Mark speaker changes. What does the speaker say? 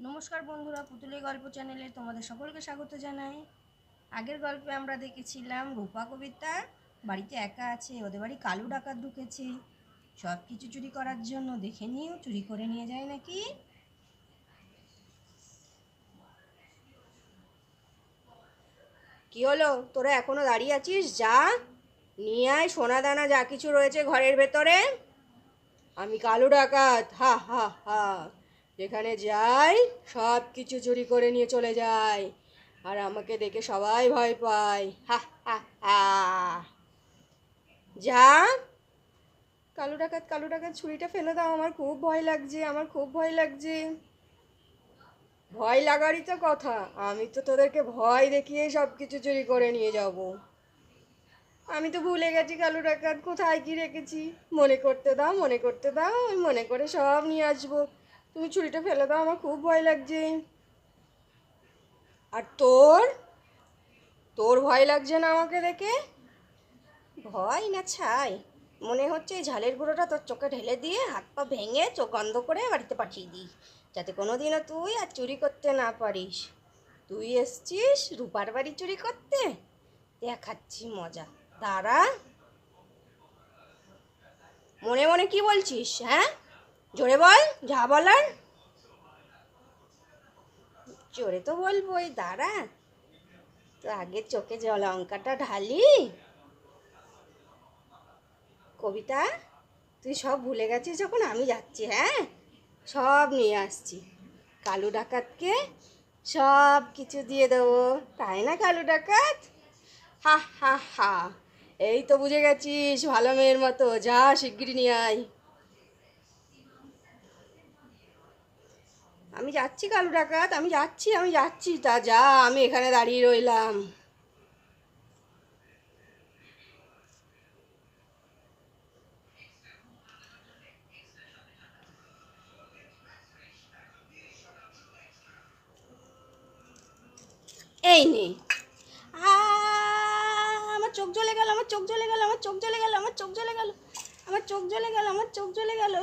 Speaker 1: নমস্কার বন্ধুরা, পুতুলের গল্প চ্যানেলে তোমাদের সকলকে স্বাগত জানাই। আগের গল্পে আমরা দেখেছিলাম রূপা কবিতা বাড়িতে একা আছে, ওদের বাড়ি কালু ডাকাত ঢুকেছে সব কিছু চুরি করার জন্য। দেখে নিও চুরি করে নিয়ে যায় নাকি। কি হলো, তোরা এখনো দাঁড়িয়ে আছিস? যা নিয়ে আয় সোনা দানা যা কিছু রয়েছে ঘরের ভেতরে। আমি কালু ডাকাত, হা হা হা। যেখানে যাই সব কিছু চুরি করে নিয়ে চলে যায়, আর আমাকে দেখে সবাই ভয় পায়, হা হা হা। যা কালু ডাকাত, কালু ডাকাত, ছুরিটা ফেলে দাও, আমার খুব ভয় লাগছে, আমার খুব ভয় লাগছে। ভয় লাগারই তো কথা, আমি তো তোদেরকে ভয় দেখিয়ে সব কিছু চুরি করে নিয়ে যাব। আমি তো ভুলে গেছি কালু ডাকাত কোথায় কি রেখেছি। মনে করতে দাও, মনে করতে দাও, আমি মনে করে সব নিয়ে আসবো। তুমি ছুরিটা ফেলে দাও, আমার খুব ভয় লাগছে। আর তোর তোর ভয় লাগছে না আমাকে দেখে? ভয় না ছাই, মনে হচ্ছে এই ঝালের গুঁড়োটা তোর চোখে ঢেলে দিয়ে হাত পা ভেঙে চোখ বন্ধ করে বাড়িতে পাঠিয়ে দিই, যাতে কোনো দিনও তুই আর চুরি করতে না পারিস। তুই এসছিস রূপার বাড়ি চুরি করতে, দেখাচ্ছি মজা, দাঁড়া। মনে মনে কি বলছিস? হ্যাঁ, জোরে বল, যা বলার। জোরে তো বলবোই, দাঁড়া। তো আগে চোখে লঙ্কাটা ঢালি। কবিতা, তুই সব ভুলে গেছিস যখন আমি যাচ্ছি, হ্যাঁ সব নিয়ে আসছি। কালু ডাকাতকে সব কিছু দিয়ে দেবো, তাই না কালু ডাকাত? হা হা হা। এই তো বুঝে গেছিস, ভালো মেয়ের মতো, যা শিগগিরি নিয়ে আয়। আমি যাচ্ছি কালু ডাকাত, আমি যাচ্ছি, আমি যাচ্ছি। তা যা, আমি এখানে দাঁড়িয়ে রইলাম। এই নে। আমার চোখ জ্বলে গেল, আমার চোখ জ্বলে গেল, আমার চোখ জ্বলে গেল, আমার চোখ জ্বলে গেল, আমার চোখ জ্বলে গেল, আমার চোখ জ্বলে গেল।